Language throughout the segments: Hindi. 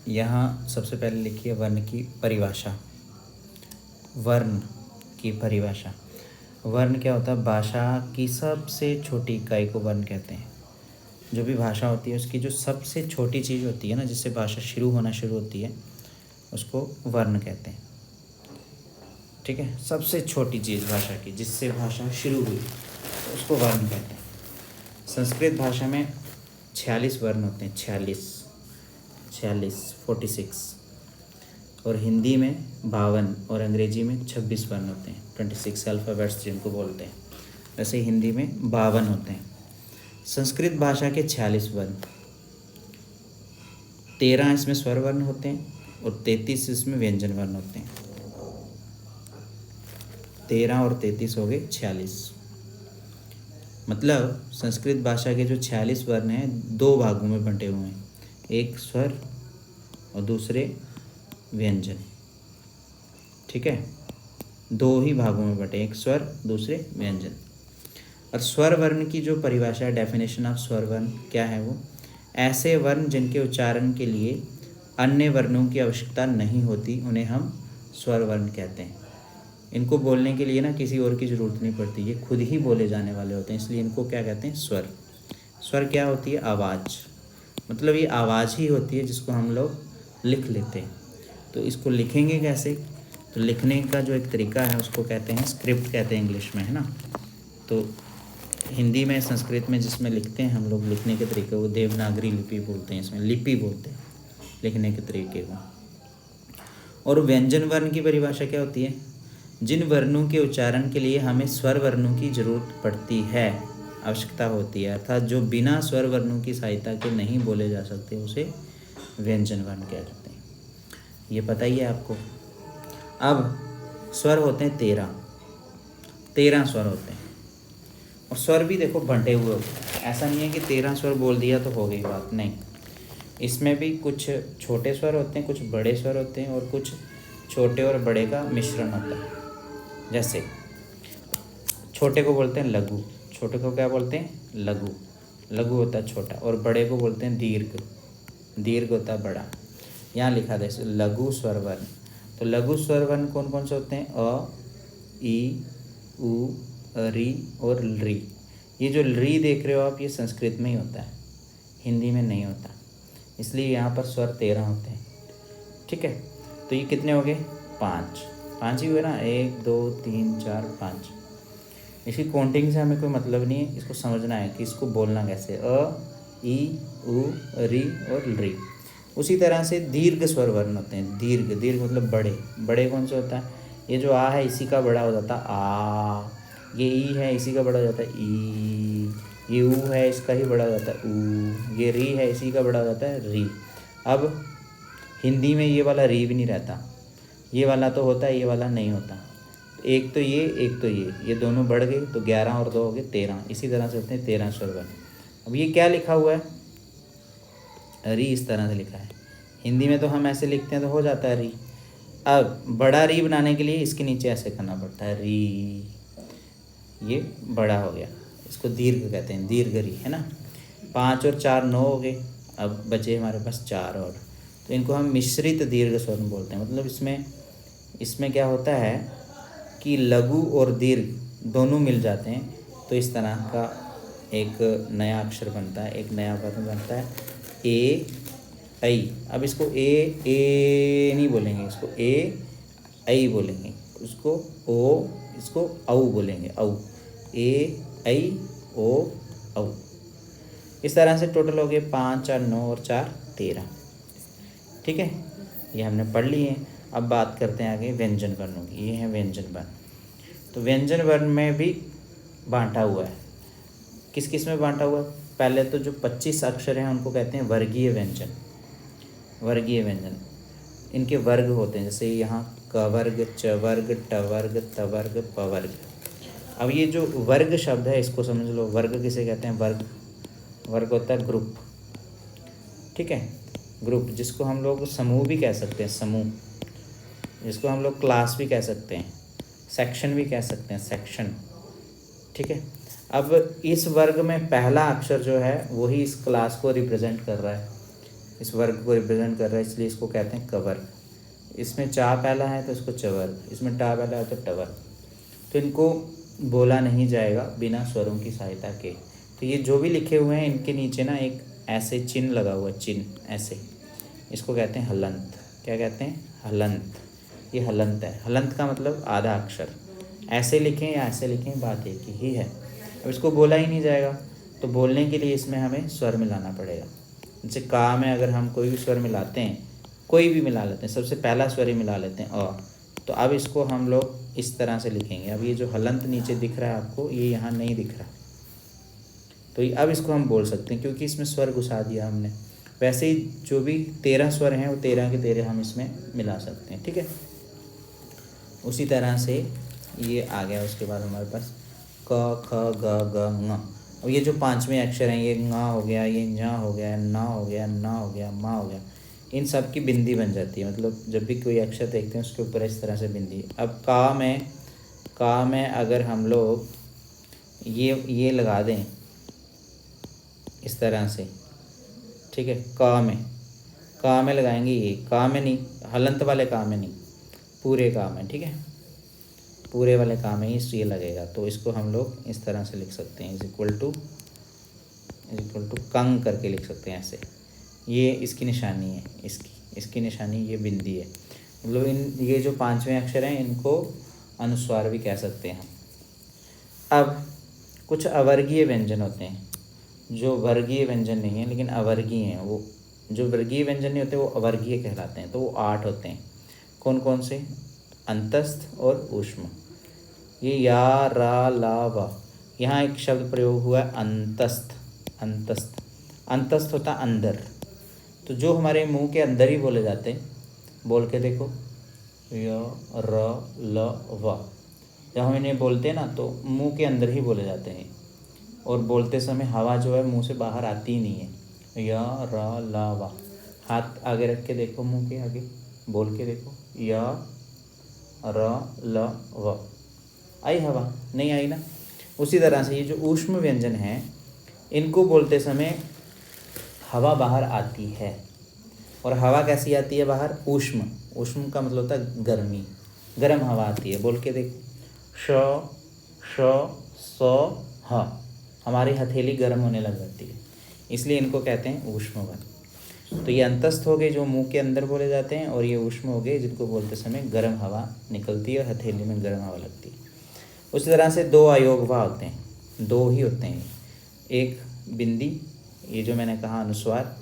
यहाँ सबसे पहले लिखिए वर्ण की परिभाषा। वर्ण की परिभाषा। वर्ण क्या होता है? भाषा की सबसे छोटी इकाई को वर्ण कहते हैं। जो भी भाषा होती है उसकी जो सबसे छोटी चीज़ होती है ना, जिससे भाषा शुरू होती है, उसको वर्ण कहते हैं। ठीक है, सबसे छोटी चीज़ भाषा की जिससे भाषा शुरू हुई तो उसको वर्ण कहते हैं। संस्कृत भाषा में 46 वर्ण होते हैं, 46 और हिंदी में 52 और अंग्रेजी में 26 वर्ण होते हैं, 26 अल्फ़ाबेट्स जिनको बोलते हैं। वैसे हिंदी में 52 होते हैं। संस्कृत भाषा के 46 वर्ण, 13 इसमें स्वर वर्ण होते हैं और 33 इसमें व्यंजन वर्ण होते हैं। 13 और 33 हो गए 46। मतलब संस्कृत भाषा के जो 46 वर्ण हैं दो भागों में बंटे हुए हैं, एक स्वर और दूसरे व्यंजन। ठीक है, दो ही भागों में बटे, एक स्वर दूसरे व्यंजन। और स्वर वर्ण की जो परिभाषा है, डेफिनेशन ऑफ स्वर वर्ण क्या है? वो ऐसे वर्ण जिनके उच्चारण के लिए अन्य वर्णों की आवश्यकता नहीं होती, उन्हें हम स्वर वर्ण कहते हैं। इनको बोलने के लिए ना किसी और की ज़रूरत नहीं पड़ती, ये खुद ही बोले जाने वाले होते हैं, इसलिए इनको क्या कहते हैं? स्वर। स्वर क्या होती है? आवाज़। मतलब ये आवाज़ ही होती है जिसको हम लोग लिख लेते हैं। तो इसको लिखेंगे कैसे? तो लिखने का जो एक तरीका है उसको कहते हैं स्क्रिप्ट, कहते हैं इंग्लिश में, है ना। तो हिंदी में, संस्कृत में जिसमें लिखते हैं हम लोग, लिखने के तरीके को देवनागरी लिपि बोलते हैं, इसमें लिपि बोलते हैं लिखने के तरीके को। और व्यंजन वर्ण की परिभाषा क्या होती है? जिन वर्णों के उच्चारण के लिए हमें स्वर वर्णों की जरूरत पड़ती है, आवश्यकता होती है, अर्थात जो बिना स्वर वर्णों की सहायता के नहीं बोले जा सकते, उसे व्यंजन वर्ण कहते हैं। ये पता ही है आपको। अब स्वर होते हैं 13 स्वर होते हैं। और स्वर भी देखो बंटे हुए होते हैं, ऐसा नहीं है कि 13 स्वर बोल दिया तो हो गई बात, नहीं। इसमें भी कुछ छोटे स्वर होते हैं, कुछ बड़े स्वर होते हैं और कुछ छोटे और बड़े का मिश्रण होता है। जैसे छोटे को बोलते हैं लघु, छोटे को क्या बोलते हैं? लघु। लघु होता है छोटा, और बड़े को बोलते हैं दीर्घ, दीर्घ होता है बड़ा। यहाँ लिखा था लघु स्वर वर्ण। तो लघु स्वर वर्ण कौन कौन से होते हैं? अ, ई, उ, री और री। ये जो री देख रहे हो आप, ये संस्कृत में ही होता है, हिंदी में नहीं होता, इसलिए यहाँ पर स्वर 13 होते हैं। ठीक है, तो ये कितने हो गए? 5 ही हुए ना, 1 2 3 4 5। इसकी काउंटिंग से हमें कोई मतलब नहीं है, इसको समझना है कि इसको बोलना कैसे। अ, ई, उ, री और री। उसी तरह से दीर्घ स्वर वर्ण होते हैं। दीर्घ, दीर्घ मतलब बड़े। बड़े कौन से होता है? ये जो आ है इसी का बड़ा हो जाता है आ, ये ई है इसी का बड़ा हो जाता है ई, ये ऊ है इसका ही बड़ा हो जाता है ऊ, ये री है इसी का बड़ा हो जाता है री। अब हिंदी में ये वाला री भी नहीं रहता, ये वाला तो होता है, ये वाला नहीं होता। एक तो ये, एक तो ये दोनों बढ़ गए तो 11 और 2 हो गए 13। इसी तरह से होते हैं 13 स्वर वर्ण। अब ये क्या लिखा हुआ है? री इस तरह से लिखा है। हिंदी में तो हम ऐसे लिखते हैं तो हो जाता है री। अब बड़ा री बनाने के लिए इसके नीचे ऐसे करना पड़ता है री, ये बड़ा हो गया, इसको दीर्घ कहते हैं, दीर्घ री, है ना। 5 और 4 9 हो गए, अब बचे हमारे पास 4 और, तो इनको हम मिश्रित दीर्घ स्वर बोलते हैं। मतलब इसमें क्या होता है कि लघु और दीर्घ दोनों मिल जाते हैं, तो इस तरह का एक नया अक्षर बनता है, एक नया वर्ण बनता है, ए ऐ। अब इसको ए नहीं बोलेंगे, इसको ए ऐ बोलेंगे, उसको ओ, इसको औ बोलेंगे, औ, ए ऐ ओ औ। इस तरह से टोटल हो गए 5 4 9 और 4 13। ठीक है, ये हमने पढ़ लिए हैं। अब बात करते हैं आगे व्यंजन वर्णों की। ये है व्यंजन वर्ण। तो व्यंजन वर्ण में भी बांटा हुआ है। किस किस में बांटा हुआ है? पहले तो जो 25 अक्षर हैं उनको कहते हैं वर्गीय व्यंजन। वर्गीय व्यंजन, इनके वर्ग होते हैं, जैसे यहाँ क वर्ग, च वर्ग, ट वर्ग, त वर्ग, प वर्ग। अब ये जो वर्ग शब्द है इसको समझ लो। वर्ग किसे कहते हैं? वर्ग, वर्ग होता है ग्रुप। ठीक है, ग्रुप, जिसको हम लोग समूह भी कह सकते हैं, समूह, जिसको हम लोग क्लास भी कह सकते हैं, सेक्शन भी कह सकते हैं, सेक्शन। ठीक है, अब इस वर्ग में पहला अक्षर जो है वही इस क्लास को रिप्रेजेंट कर रहा है, इस वर्ग को रिप्रेजेंट कर रहा है, इसलिए इसको कहते हैं कवर्ग। इसमें चा पहला है तो इसको चवर्ग, इसमें टा पहला है तो टवर्ग। तो इनको बोला नहीं जाएगा बिना स्वरों की सहायता के। तो ये जो भी लिखे हुए हैं इनके नीचे ना एक ऐसे चिन्ह लगा हुआ है, चिन्ह ऐसे, इसको कहते हैं हलंत। क्या कहते हैं? हलंत। ये हलंत है। हलंत का मतलब आधा अक्षर। ऐसे लिखें या ऐसे लिखें, बात एक ही है। अब इसको बोला ही नहीं जाएगा, तो बोलने के लिए इसमें हमें स्वर मिलाना पड़ेगा। जैसे का में अगर हम कोई भी स्वर मिलाते हैं, कोई भी मिला लेते हैं, सबसे पहला स्वर ही मिला लेते हैं अ, तो अब इसको हम लोग इस तरह से लिखेंगे। अब ये जो हलंत नीचे दिख रहा है आपको, ये यहाँ नहीं दिख रहा, तो ये अब इसको हम बोल सकते हैं क्योंकि इसमें स्वर घुसा दिया हमने। वैसे ही जो भी 13 स्वर हैं वो 13 के 13 हम इसमें मिला सकते हैं। ठीक है, उसी तरह से ये आ गया। उसके बाद हमारे पास क ख ग घ ङ। अब ये जो पांचवें अक्षर हैं, ये ङ हो गया, ये ञ हो गया, न हो गया, न हो गया, मा हो गया, इन सब की बिंदी बन जाती है। मतलब जब भी कोई अक्षर देखते हैं उसके ऊपर इस तरह से बिंदी। अब का में अगर हम लोग ये लगा दें इस तरह से, ठीक है, का में लगाएंगे, ये का में नहीं, हलंत वाले का में नहीं, पूरे का में, ठीक है, पूरे वाले का में ही ये लगेगा। तो इसको हम लोग इस तरह से लिख सकते हैं, इज इक्वल टू कंग करके लिख सकते हैं ऐसे। ये इसकी निशानी है, इसकी निशानी ये बिंदी है। मतलब ये जो पांचवें अक्षर हैं इनको अनुस्वार भी कह सकते हैं हम। अब कुछ अवर्गीय व्यंजन होते हैं जो वर्गीय व्यंजन नहीं है लेकिन अवर्गीय हैं। वो जो वर्गीय व्यंजन नहीं होते वो अवर्गीय कहलाते हैं। तो वो 8 होते हैं। कौन कौन से? अंतस्थ और ऊष्म। ये या, रा, ला, वा। यहाँ एक शब्द प्रयोग हुआ है अंतस्थ। अंतस्थ होता अंदर। तो जो हमारे मुंह के अंदर ही बोले जाते हैं, बोल के देखो, य, र, ल, व। जब हम इन्हें बोलते हैं ना तो मुंह के अंदर ही बोले जाते हैं, और बोलते समय हवा जो है मुंह से बाहर आती ही नहीं है। य, र, ल, व। हाथ आगे रख के देखो, मुंह के आगे बोल के देखो, य, र, ल, व। आई हवा? नहीं आई ना। उसी तरह से ये जो ऊष्म व्यंजन हैं इनको बोलते समय हवा बाहर आती है। और हवा कैसी आती है बाहर? ऊष्म का मतलब होता है गर्मी, गर्म हवा आती है। बोल के देखो, श, स, ह। हमारी हथेली गर्म होने लग जाती है, इसलिए इनको कहते हैं ऊष्मवन। तो ये अंतस्थ हो गए जो मुंह के अंदर बोले जाते हैं, और ये ऊष्म हो गए जिनको बोलते समय गर्म हवा निकलती है और हथेली में गर्म हवा लगती है। उसी तरह से 2 अयोगवा होते हैं, 2 ही होते हैं। एक बिंदी, ये जो मैंने कहा अनुस्वार,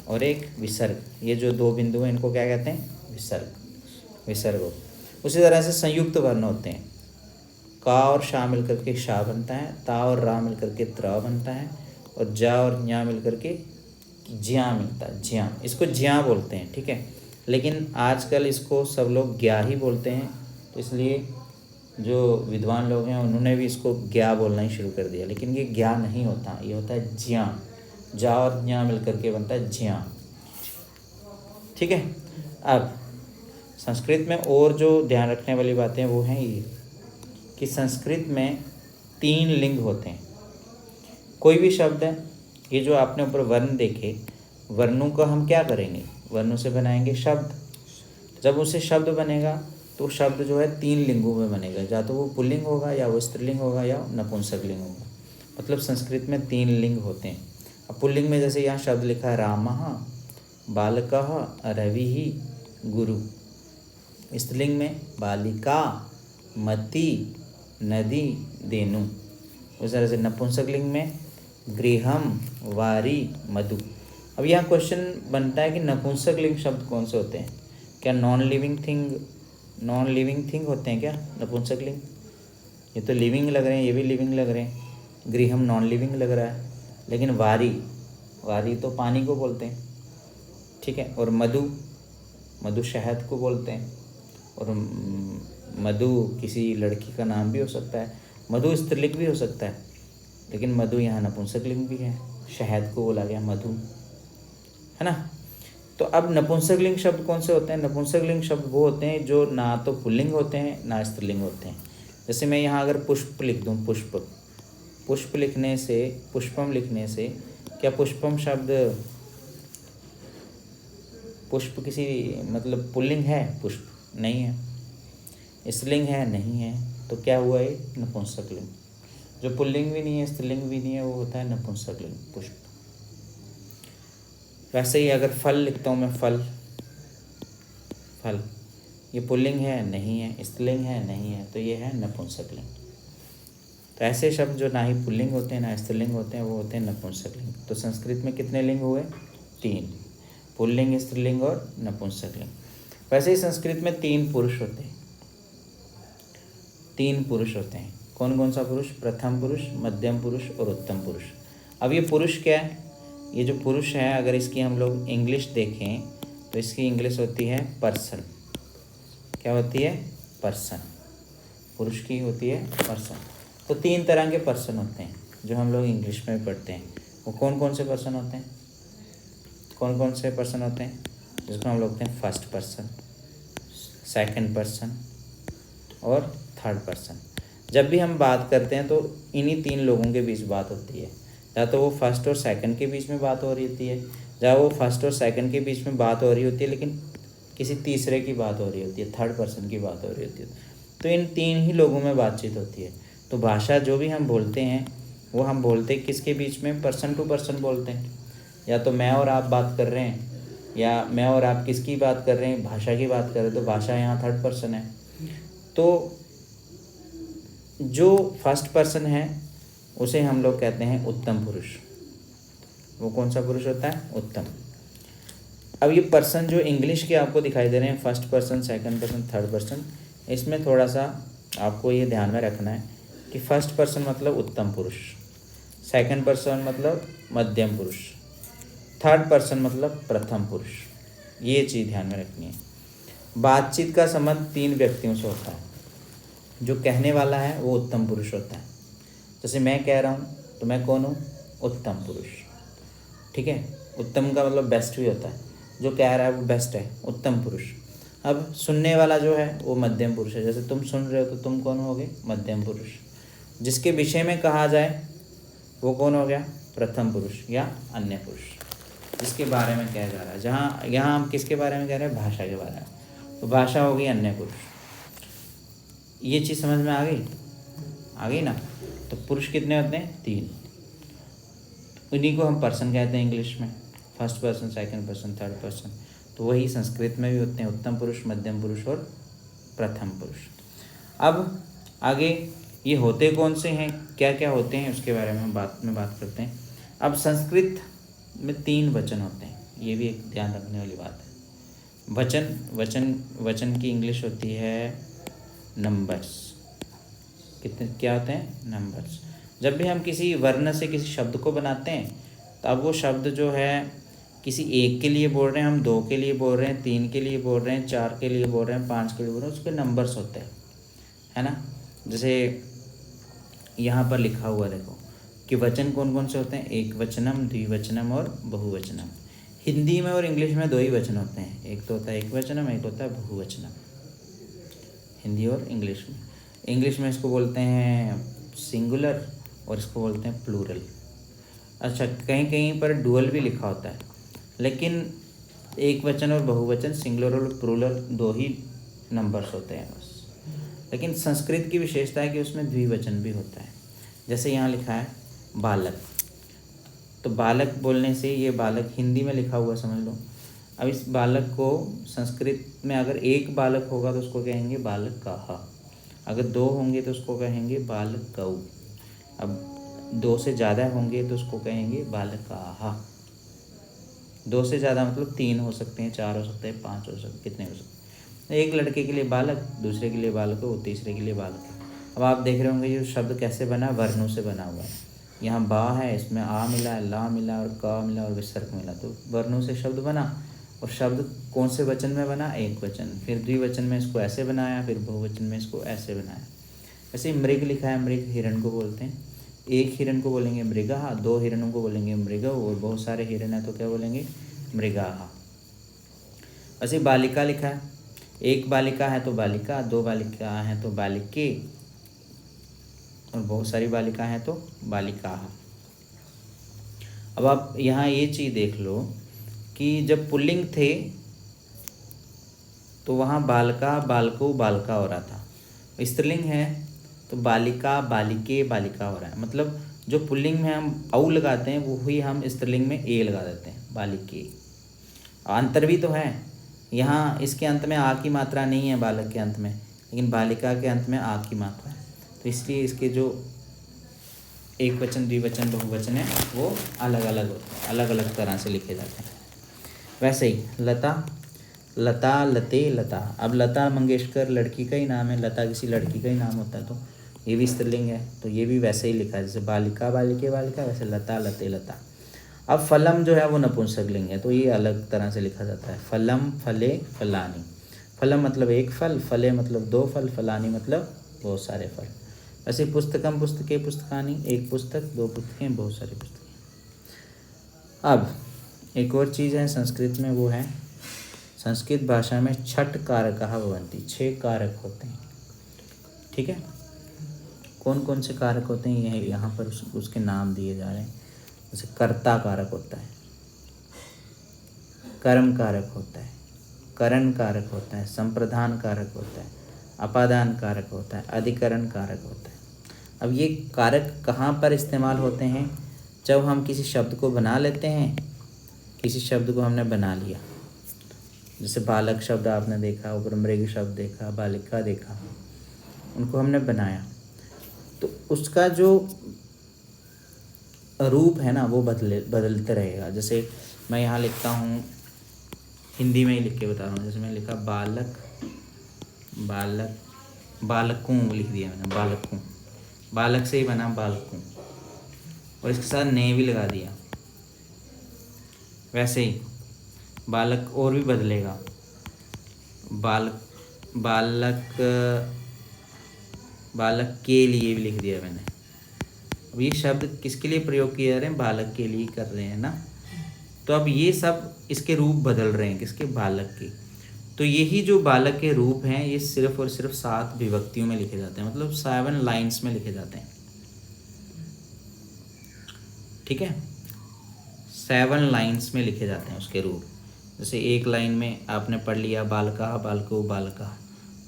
और एक विसर्ग। ये जो 2 बिंदु हैं इनको क्या कहते हैं? विसर्ग। उसी तरह से संयुक्त वर्ण होते हैं। का और शा मिलकर के शा बनता है, ता और रा मिलकर के त्र बनता है, और जा और न्या मिलकर के ज्या मिलता है, ज्या। इसको ज्या बोलते हैं, ठीक है। लेकिन आजकल इसको सब लोग ज्ञा ही बोलते हैं, तो इसलिए जो विद्वान लोग हैं उन्होंने भी इसको ज्ञा बोलना ही शुरू कर दिया। लेकिन ये ज्ञा नहीं होता, ये होता है ज्या। जा और ज्ञा मिलकर के बनता है ज्या, ठीक है। अब संस्कृत में और जो ध्यान रखने वाली बातें वो हैं ये कि संस्कृत में 3 लिंग होते हैं। कोई भी शब्द है, ये जो आपने ऊपर वर्ण देखे, वर्णों को हम क्या करेंगे? वर्णों से बनाएंगे शब्द। जब उसे शब्द बनेगा तो शब्द जो है 3 लिंगों में बनेगा, या तो वो पुल्लिंग होगा, या वो स्त्रीलिंग होगा, या नपुंसक लिंग होगा। मतलब संस्कृत में 3 लिंग होते हैं। अब पुल्लिंग में जैसे यहाँ शब्द लिखा है रामः, बालकः, रविः, गुरु। स्त्रीलिंग में बालिका, मति, नदी, धेनु। उस तरह से नपुंसक लिंग में गृहम, वारी, मधु। अब यहाँ क्वेश्चन बनता है कि नपुंसक लिंग शब्द कौन से होते हैं? क्या नॉन लिविंग थिंग होते हैं क्या नपुंसक लिंग? ये तो लिविंग लग रहे हैं, ये भी लिविंग लग रहे हैं। गृहम नॉन लिविंग लग रहा है, लेकिन वारी तो पानी को बोलते हैं, ठीक है। और मधु शहद को बोलते हैं, और मधु किसी लड़की का नाम भी हो सकता है। मधु स्त्रीलिंग भी हो सकता है, लेकिन मधु यहाँ नपुंसक लिंग भी है। शहद को बोला गया मधु, है ना। तो अब नपुंसक लिंग शब्द कौन से होते हैं? नपुंसक लिंग शब्द वो होते हैं जो ना तो पुल्लिंग होते हैं ना स्त्रीलिंग होते हैं। जैसे मैं यहाँ अगर पुष्प लिख दूँ, पुष्प लिखने से, पुष्पम लिखने से, क्या पुष्पम शब्द पुष्प किसी मतलब पुल्लिंग है? पुष्प नहीं है। स्त्रीलिंग है? नहीं है। तो क्या हुआ ये? नपुंसकलिंग। जो पुल्लिंग भी नहीं है, स्त्रीलिंग भी नहीं है, वो होता है नपुंसकलिंग, पुष्प। वैसे ही अगर फल लिखता हूँ मैं, फल, फल, ये पुल्लिंग है? नहीं है। स्त्रीलिंग है? नहीं है। तो ये है नपुंसकलिंग। तो ऐसे शब्द जो ना ही पुल्लिंग होते हैं ना स्त्रीलिंग होते हैं, वो होते हैं नपुंसकलिंग। तो संस्कृत में कितने लिंग हुए? 3, पुल्लिंग, स्त्रीलिंग और नपुंसकलिंग। वैसे ही संस्कृत में 3 पुरुष होते हैं। 3 पुरुष होते हैं। कौन कौन सा पुरुष? प्रथम पुरुष, मध्यम पुरुष और उत्तम पुरुष। अब ये पुरुष क्या है? ये जो पुरुष है, अगर इसकी हम लोग इंग्लिश देखें तो इसकी इंग्लिश होती है पर्सन। क्या होती है? पर्सन। पुरुष की होती है पर्सन। तो 3 तरह के पर्सन होते हैं जो हम लोग इंग्लिश में पढ़ते हैं। वो कौन कौन से पर्सन होते हैं? कौन कौन से पर्सन होते हैं? जिसको हम लोग कहते हैं फर्स्ट पर्सन, सेकंड पर्सन और थर्ड पर्सन। जब भी हम बात करते हैं तो इन्हीं 3 लोगों के बीच बात होती है। या तो वो फर्स्ट और सेकंड के बीच में बात हो रही होती है, या वो फर्स्ट और सेकंड के बीच में बात हो रही होती है लेकिन किसी तीसरे की बात हो रही होती है, थर्ड पर्सन की बात हो रही होती है। तो इन 3 ही लोगों में बातचीत होती है। तो भाषा जो भी हम बोलते हैं वो हम बोलते हैं किसके बीच में? पर्सन टू पर्सन बोलते हैं। या तो मैं और आप बात कर रहे हैं, या मैं और आप किसकी बात कर रहे हैं? भाषा की बात कर रहे हैं। तो भाषा यहाँ थर्ड पर्सन है। तो जो फर्स्ट पर्सन है उसे हम लोग कहते हैं उत्तम पुरुष। वो कौन सा पुरुष होता है? उत्तम। अब ये पर्सन जो इंग्लिश के आपको दिखाई दे रहे हैं, first person, second person, third person, इसमें थोड़ा सा आपको ये ध्यान में रखना है कि फर्स्ट पर्सन मतलब उत्तम पुरुष, सेकंड पर्सन मतलब मध्यम पुरुष, थर्ड पर्सन मतलब प्रथम पुरुष। ये चीज़ ध्यान में रखनी है। बातचीत का संबंध 3 व्यक्तियों से होता है। जो कहने वाला है वो उत्तम पुरुष होता है। जैसे मैं कह रहा हूँ तो मैं कौन हूँ? उत्तम पुरुष। ठीक है, उत्तम का मतलब बेस्ट भी होता है। जो कह रहा है वो बेस्ट है, उत्तम पुरुष। अब सुनने वाला जो है वो मध्यम पुरुष है। जैसे तुम सुन रहे हो तो तुम कौन होगे? मध्यम पुरुष। जिसके विषय में कहा जाए वो कौन हो गया? प्रथम पुरुष या अन्य पुरुष। जिसके बारे में कहा जा रहा है, जहाँ यहाँ हम किसके बारे में कह रहे हैं? भाषा के बारे में। तो भाषा होगी अन्य पुरुष। ये चीज़ समझ में आ गई? आ गई ना? तो पुरुष कितने होते हैं? 3। उन्हीं को हम पर्सन कहते हैं इंग्लिश में, first person, second person, third person. तो वही संस्कृत में भी होते हैं, उत्तम पुरुष, मध्यम पुरुष और प्रथम पुरुष। अब आगे ये होते कौन से हैं, क्या क्या होते हैं, उसके बारे में हम बात करते हैं। अब संस्कृत में 3 वचन होते हैं, ये भी एक ध्यान रखने वाली बात है। वचन की इंग्लिश होती है नंबर्स। कितने क्या होते हैं? नंबर्स। जब भी हम किसी वर्ण से किसी शब्द को बनाते हैं तो अब वो शब्द जो है किसी एक के लिए बोल रहे हैं, हम 2 के लिए बोल रहे हैं, 3 के लिए बोल रहे हैं, 4 के लिए बोल रहे हैं, 5 के लिए बोल रहे हैं, उसके नंबर्स होते हैं, है ना। जैसे यहाँ पर लिखा हुआ देखो कि वचन कौन कौन से होते हैं? एक वचनम, द्विवचनम और बहुवचनम। हिंदी में और इंग्लिश में 2 ही वचन होते हैं, एक तो होता है एक वचनम, एक होता है बहुवचनम। हिंदी और इंग्लिश में। इंग्लिश में इसको बोलते हैं सिंगुलर और इसको बोलते हैं प्लूरल। अच्छा, कहीं कहीं पर डुअल भी लिखा होता है, लेकिन एक वचन और बहुवचन, सिंगुलर और प्लूरल 2 ही नंबर्स होते हैं बस। लेकिन संस्कृत की विशेषता है कि उसमें द्विवचन भी होता है। जैसे यहाँ लिखा है बालक, तो बालक बोलने से ये बालक हिंदी में लिखा हुआ समझ लो। अब इस बालक को संस्कृत में अगर एक बालक होगा तो उसको कहेंगे बालक काहा, अगर 2 होंगे तो उसको कहेंगे बालक कऊ, अब 2 से ज़्यादा होंगे तो उसको कहेंगे बालक काहा। 2 से ज़्यादा मतलब 3 हो सकते हैं, 4 हो सकते हैं, 5 हो सकते हैं, कितने हो सकते हैं। एक लड़के के लिए बालक, दूसरे के लिए बालक हो, तीसरे के लिए बालक है। अब आप देख रहे होंगे ये शब्द कैसे बना? वर्णों से बना हुआ है। यहाँ बा है, इसमें आ मिला, ला मिला और का मिला और विसर्ग मिला, तो वर्णों से शब्द बना। और शब्द कौन से वचन में बना? एक वचन। फिर द्विवचन में इसको ऐसे बनाया, फिर बहुवचन में इसको ऐसे बनाया। ऐसे मृग लिखा है, मृग हिरण को बोलते हैं। एक हिरण को बोलेंगे मृगः, 2 हिरणों को बोलेंगे मृगौ, और बहुत सारे हिरण है तो क्या बोलेंगे? मृगाः। ऐसे बालिका लिखा है, एक बालिका है तो बालिका, 2 बालिका हैं तो बालिके, और बहुत सारी बालिका हैं तो बालिकाः। अब आप यहाँ ये चीज़ देख लो कि जब पुल्लिंग थे तो वहाँ बालका बालको बालका हो रहा था। स्त्रीलिंग है तो बालिका बालिके बालिका हो रहा है। मतलब जो पुल्लिंग में हम औ लगाते हैं वो ही हम स्त्रीलिंग में ए लगा देते हैं, बालिके। अंतर भी तो है, यहाँ इसके अंत में आ की मात्रा नहीं है बालक के अंत में, लेकिन बालिका के अंत में आ की मात्रा है। तो इसलिए इसके जो एक वचन द्विवचन बहुवचन है वो अलग अलग होते हैं, अलग अलग तरह से लिखे जाते हैं। वैसे ही लता, लता लते लता। अब लता मंगेशकर लड़की का ही नाम है, लता किसी लड़की का ही नाम होता है, तो ये भी स्त्रीलिंग है, तो ये भी वैसे ही लिखा है जैसे बालिका बालिके बालिका, वैसे लता लते लता। अब फलम जो है वो नपुंसकलिंग है, तो ये अलग तरह से लिखा जाता है। फलम फले फलानी। फलम मतलब एक फल, फले मतलब दो फल, फलानी मतलब बहुत सारे फल। वैसे पुस्तकम पुस्तके पुस्तकानी, एक पुस्तक दो पुस्तकें बहुत सारी पुस्तकें। अब एक और चीज़ है संस्कृत में, वो है संस्कृत भाषा में छठ कारकः भवन्ति, 6 कारक होते हैं। ठीक है, कौन कौन से कारक होते हैं ये यहाँ पर उसके नाम दिए जा रहे हैं। जैसे कर्ता कारक होता है, कर्म कारक होता है, करण कारक होता है, संप्रधान कारक होता है, अपादान कारक होता है, अधिकरण कारक होता है। अब ये कारक कहाँ पर इस्तेमाल होते हैं? जब हम किसी शब्द को बना लेते हैं, किसी शब्द को हमने बना लिया, जैसे बालक शब्द आपने देखा, उपमृग शब्द देखा, बालिका देखा, उनको हमने बनाया, तो उसका जो रूप है ना वो बदलते रहेगा। जैसे मैं यहाँ लिखता हूँ, हिंदी में ही लिख के बता रहा हूँ, जैसे मैंने लिखा बालक, बालक, बालकों लिख दिया मैंने, बालकों, बालक से ही बना बालकों, और इसके साथ ने भी लगा दिया। वैसे ही बालक और भी बदलेगा, बालक, बालक के लिए भी लिख दिया मैंने। अब ये शब्द किसके लिए प्रयोग किए जा रहे हैं? बालक के लिए कर रहे हैं ना। तो अब ये सब इसके रूप बदल रहे हैं, किसके? बालक के। तो यही जो बालक के रूप हैं ये सिर्फ और सिर्फ 7 विभक्तियों में लिखे जाते हैं, मतलब 7 लाइन्स में लिखे जाते हैं। ठीक है, 7 लाइन्स में लिखे जाते हैं उसके रूप। जैसे एक लाइन में आपने पढ़ लिया बालका बालको बालका,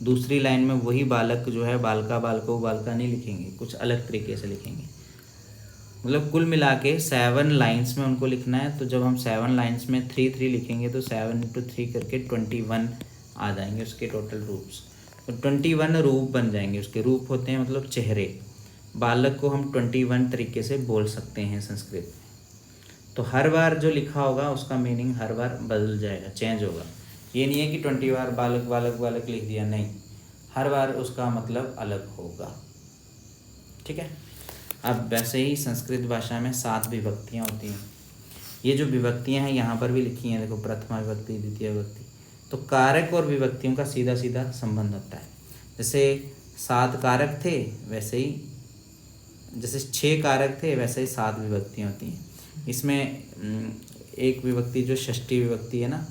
दूसरी लाइन में वही बालक जो है बालका बालको बालका नहीं लिखेंगे, कुछ अलग तरीके से लिखेंगे। मतलब कुल मिला के 7 लाइन्स में उनको लिखना है। तो जब हम 7 लाइन्स में 3 लिखेंगे तो 7 × 3 करके 21 आ जाएंगे उसके टोटल रूप्स। तो 21 रूप बन जाएंगे उसके। रूप होते हैं मतलब चेहरे। बालक को हम 21 तरीके से बोल सकते हैं संस्कृत में। तो हर बार जो लिखा होगा उसका मीनिंग हर बार बदल जाएगा, चेंज होगा। ये नहीं है कि 20 बार बालक बालक बालक लिख दिया, नहीं, हर बार उसका मतलब अलग होगा। ठीक है। अब वैसे ही संस्कृत भाषा में 7 विभक्तियाँ होती हैं। ये जो विभक्तियाँ हैं यहाँ पर भी लिखी हैं, देखो, प्रथमा विभक्ति, द्वितीय विभक्ति। तो कारक और विभक्तियों का सीधा सीधा संबंध होता है। जैसे 7 कारक थे वैसे ही, जैसे 6 कारक थे वैसे ही 7 विभक्तियाँ होती हैं। इसमें एक विभक्ति जो षष्ठी विभक्ति है ना,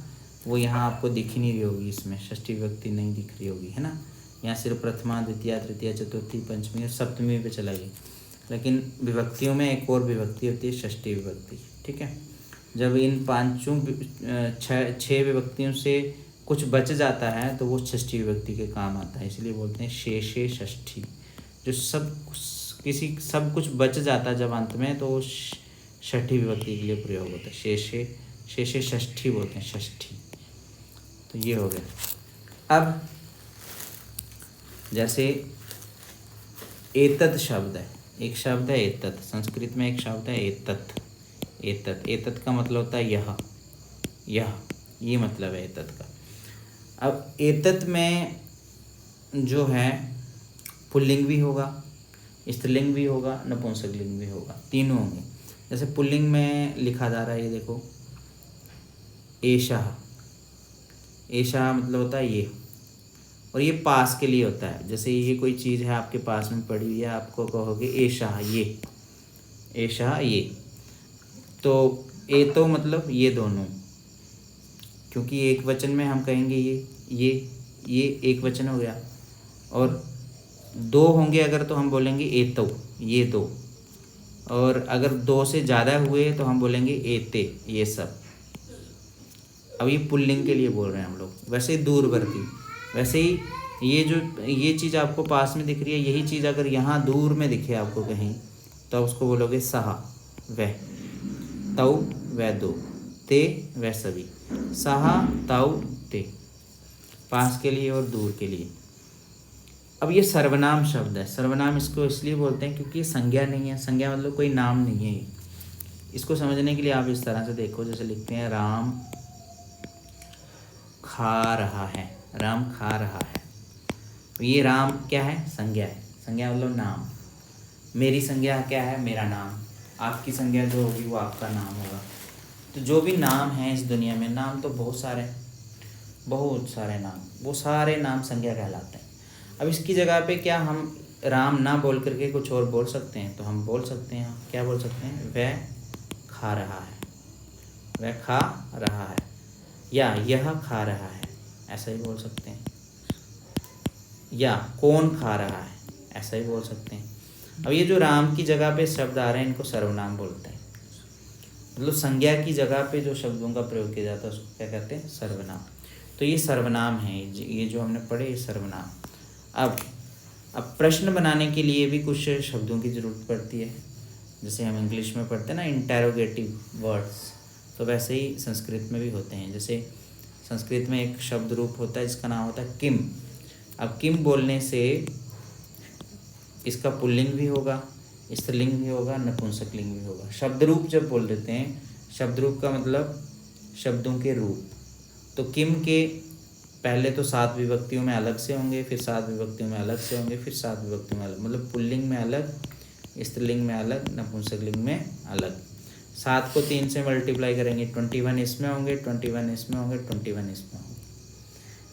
वो यहाँ आपको दिख ही नहीं रही होगी, इसमें षष्ठी विभक्ति नहीं दिख रही होगी, है ना। यहाँ सिर्फ प्रथमा, द्वितीय, तृतीय, चतुर्थी, पंचमी और सप्तमी पे चला गई। लेकिन विभक्तियों में एक और विभक्ति होती है षष्ठी विभक्ति। ठीक है, जब इन 6 विभक्तियों से कुछ बच जाता है तो वो षष्ठी विभक्ति के काम आता है, इसलिए बोलते हैं शेषे षष्ठी। जो सब कुछ बच जाता है जब अंत में, तो षष्ठी विभक्ति के लिए प्रयोग होता है। शेषे षष्ठी बोलते हैं, षष्ठी। तो ये हो गया। अब जैसे एतत् शब्द है, एक शब्द है एतत्, संस्कृत में एक शब्द है एतत्। एतत् का मतलब होता है यह, ये मतलब है एतत् का। अब एतत् में जो है पुल्लिंग भी होगा, स्त्रीलिंग भी होगा, नपुंसकलिंग भी होगा, तीनों होंगे। जैसे पुल्लिंग में लिखा जा रहा है, ये देखो, एषः। एषः मतलब होता है ये, और ये पास के लिए होता है। जैसे ये कोई चीज़ है आपके पास में पड़ी हुई है, आपको कहोगे एषः ये, एषः ये। तो एतो मतलब ये दोनों, क्योंकि एक वचन में हम कहेंगे ये एक वचन हो गया, और 2 होंगे अगर तो हम बोलेंगे एतो, ये 2, और अगर 2 से ज़्यादा हुए तो हम बोलेंगे एते, ये सब। अब ये पुल्लिंग के लिए बोल रहे हैं हम लोग। वैसे ही दूरवर्ती, वैसे ही ये चीज़ आपको पास में दिख रही है, यही चीज़ अगर यहाँ दूर में दिखे आपको कहीं, तो उसको बोलोगे सहा वह, तौ वह दो, ते वह सभी। सहा तौ ते, पास के लिए और दूर के लिए। अब ये सर्वनाम शब्द है। सर्वनाम इसको इसलिए बोलते हैं क्योंकि ये संज्ञा नहीं है। संज्ञा मतलब कोई नाम नहीं है ये। इसको समझने के लिए आप इस तरह से देखो, जैसे लिखते हैं राम खा रहा है, राम खा रहा है। तो ये राम क्या है? संज्ञा है। संज्ञा मतलब नाम। मेरी संज्ञा क्या है? मेरा नाम। आपकी संज्ञा जो होगी वो आपका नाम होगा। तो जो भी नाम है इस दुनिया में, नाम तो बहुत सारे नाम, वो सारे नाम संज्ञा कहलाते हैं। अब इसकी जगह पे क्या हम राम ना बोल करके कुछ और बोल सकते हैं? तो हम बोल सकते हैं, क्या बोल सकते हैं? वह खा रहा है, वह खा रहा है, या यह खा रहा है, ऐसा ही बोल सकते हैं। या कौन खा रहा है, ऐसा ही बोल सकते हैं। अब ये जो राम की जगह पे शब्द आ रहे हैं, इनको सर्वनाम बोलते हैं। मतलब संज्ञा की जगह पे जो शब्दों का प्रयोग किया जाता है उसको क्या कहते हैं? सर्वनाम। तो ये सर्वनाम है, ये जो हमने पढ़े ये सर्वनाम। अब प्रश्न बनाने के लिए भी कुछ शब्दों की ज़रूरत पड़ती है। जैसे हम इंग्लिश में पढ़ते हैं ना इंटेरोगेटिव वर्ड्स, तो वैसे ही संस्कृत में भी होते हैं। जैसे संस्कृत में एक शब्द रूप होता है जिसका नाम होता है किम। अब किम बोलने से इसका पुल्लिंग भी होगा, स्त्रीलिंग भी होगा, नपुंसकलिंग भी होगा। शब्द रूप जब बोल देते हैं, शब्द रूप का मतलब शब्दों के रूप। तो किम के पहले तो 7 विभक्तियों में अलग से होंगे, फिर 7 विभक्तियों में अलग से होंगे, फिर 7 विभक्तियों में अलग, मतलब पुल्लिंग में अलग, स्त्रीलिंग में अलग, नपुंसकलिंग में अलग। 7 को 3 से मल्टीप्लाई करेंगे, 21 इसमें होंगे, 21 इसमें होंगे, 21 इसमें होंगे।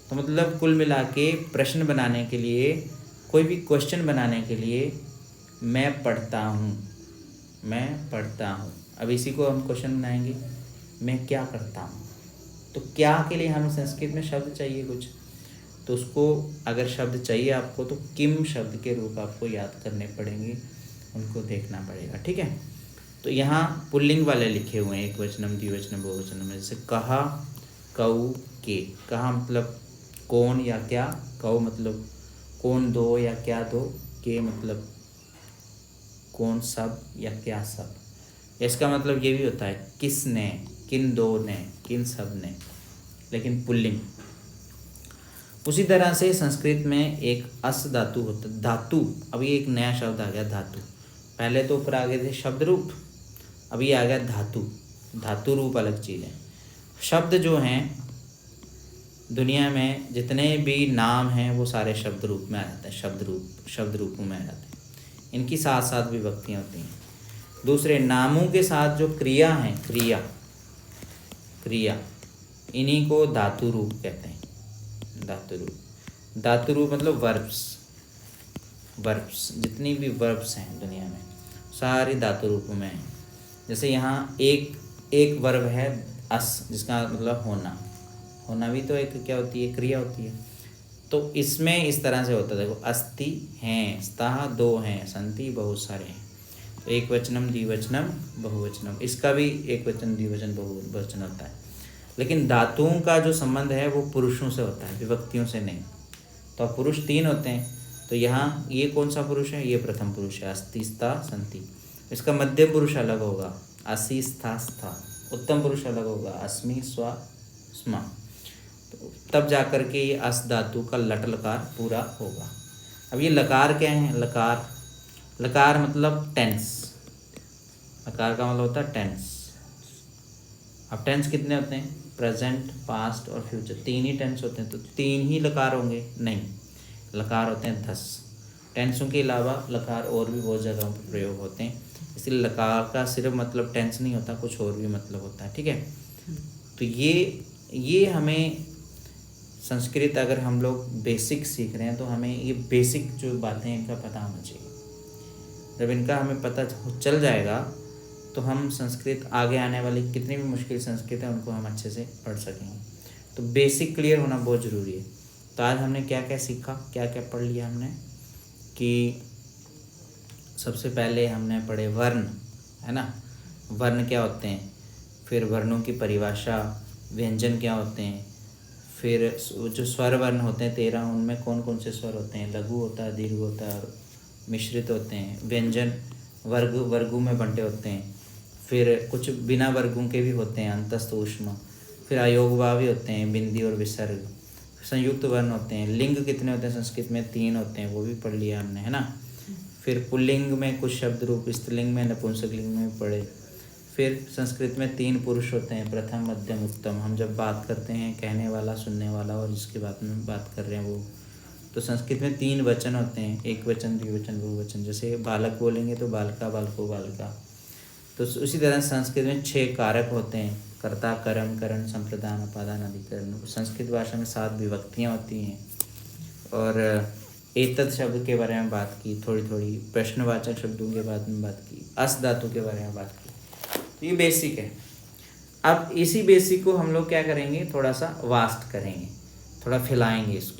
तो मतलब कुल मिला के प्रश्न बनाने के लिए, कोई भी क्वेश्चन बनाने के लिए, मैं पढ़ता हूँ, मैं पढ़ता हूँ। अब इसी को हम क्वेश्चन बनाएंगे, मैं क्या करता हूँ। तो क्या के लिए हमें संस्कृत में शब्द चाहिए कुछ, तो उसको अगर शब्द चाहिए आपको तो किम शब्द के रूप आपको याद करने पड़ेंगे, उनको देखना पड़ेगा। ठीक है। तो यहाँ पुल्लिंग वाले लिखे हुए हैं, एकवचनम, द्विवचनम, बहुवचनम। जैसे कहा, कऊ, के। कहा मतलब कौन या क्या, कऊ मतलब कौन दो या क्या दो, के मतलब कौन सब या क्या सब। इसका मतलब ये भी होता है किसने, किन दो ने, किन सब ने, लेकिन पुल्लिंग। उसी तरह से संस्कृत में एक अस धातु होता है, धातु। अभी एक नया शब्द आ गया धातु। पहले तो ऊपर आ गए थे शब्द रूप, अभी आ गया धातु। धातु रूप अलग चीज़ है। शब्द जो हैं दुनिया में जितने भी नाम हैं वो सारे शब्द रूप में आ जाते हैं, शब्द रूपों में आ जाते हैं। इनकी 7 विभक्तियाँ होती हैं। दूसरे नामों के साथ जो क्रिया हैं, क्रिया इन्हीं को धातु रूप कहते हैं। धातु रूप मतलब वर्ब्स, जितनी भी वर्ब्स हैं दुनिया में सारी धातु रूपों में हैं। जैसे यहाँ एक वर्ब है अस, जिसका मतलब होना भी तो एक क्या होती है? क्रिया होती है। तो इसमें इस तरह से होता है, देखो अस्ति हैं, स्तः 2 हैं, संति बहुत सारे हैं। तो एक वचनम, द्विवचनम, बहुवचनम, इसका भी एक वचन, द्विवचन, बहुवचन होता है। लेकिन धातुओं का जो संबंध है वो पुरुषों से होता है, विभक्तियों से नहीं। तो पुरुष 3 होते हैं। तो यहाँ ये कौन सा पुरुष है? ये प्रथम पुरुष है, अस्ति, स्था, संति। इसका मध्यम पुरुष अलग होगा, असि, स्था, स्था। उत्तम पुरुष अलग होगा, अस्मि, स्वा, स्मा। तो तब जाकर के ये अस धातु का लट लकार पूरा होगा। अब ये लकार क्या है? लकार मतलब टेंस। लकार का मतलब होता है टेंस। अब टेंस कितने होते हैं? प्रेजेंट, पास्ट और फ्यूचर, 3 ही टेंस होते हैं। तो 3 ही लकार होंगे? नहीं, लकार होते हैं 10। टेंसों के अलावा लकार और भी बहुत जगहों पर प्रयोग होते हैं। इसलिए लकार का सिर्फ मतलब टेंस नहीं होता, कुछ और भी मतलब होता है। ठीक है। तो ये हमें संस्कृत अगर हम लोग बेसिक सीख रहे हैं तो हमें ये बेसिक जो बातें हैं इनका पता होना चाहिए। जब इनका हमें पता चल जाएगा तो हम संस्कृत आगे आने वाली कितनी भी मुश्किल संस्कृत है उनको हम अच्छे से पढ़ सकेंगे। तो बेसिक क्लियर होना बहुत ज़रूरी है। तो आज हमने क्या क्या सीखा, क्या क्या पढ़ लिया हमने, कि सबसे पहले हमने पढ़े वर्ण, है ना, वर्ण क्या होते हैं, फिर वर्णों की परिभाषा, व्यंजन क्या होते हैं, फिर जो स्वर वर्ण होते हैं 13, उनमें कौन कौन से स्वर होते हैं, लघु होता है, दीर्घ होता है और मिश्रित होते हैं। व्यंजन वर्गों में बंटे होते हैं, फिर कुछ बिना वर्गों के भी होते हैं, अंतस्थ ऊष्म, फिर अयोगभावी होते हैं, बिंदी और विसर्ग, संयुक्त वर्ण होते हैं। लिंग कितने होते हैं संस्कृत में, 3 होते हैं, वो भी पढ़ लिया हमने, है ना। फिर पुल्लिंग में कुछ शब्द रूप, स्त्रीलिंग में, नपुंसकलिंग में पढ़े। फिर संस्कृत में 3 पुरुष होते हैं, प्रथम मध्यम उत्तम। हम जब बात करते हैं कहने वाला, सुनने वाला और जिसके बात में बात कर रहे हैं वो, तो संस्कृत में 3 वचन होते हैं, एक वचन, द्विवचन, बहुवचन। जैसे बालक बोलेंगे तो बालका, बालको, बालिका। तो उसी तरह संस्कृत में 6 कारक होते हैं, कर्ता, कर्म, करण, संप्रदान, अपादान, अधिकरण। संस्कृत भाषा में 7 विभक्तियाँ होती हैं। और एतत् शब्द के बारे में बात की, थोड़ी थोड़ी प्रश्नवाचक शब्दों के बारे में बात की, अस धातु के बारे में बात की। तो ये बेसिक है। अब इसी बेसिक को हम लोग क्या करेंगे, थोड़ा सा वास्ट करेंगे, थोड़ा फैलाएंगे इसको।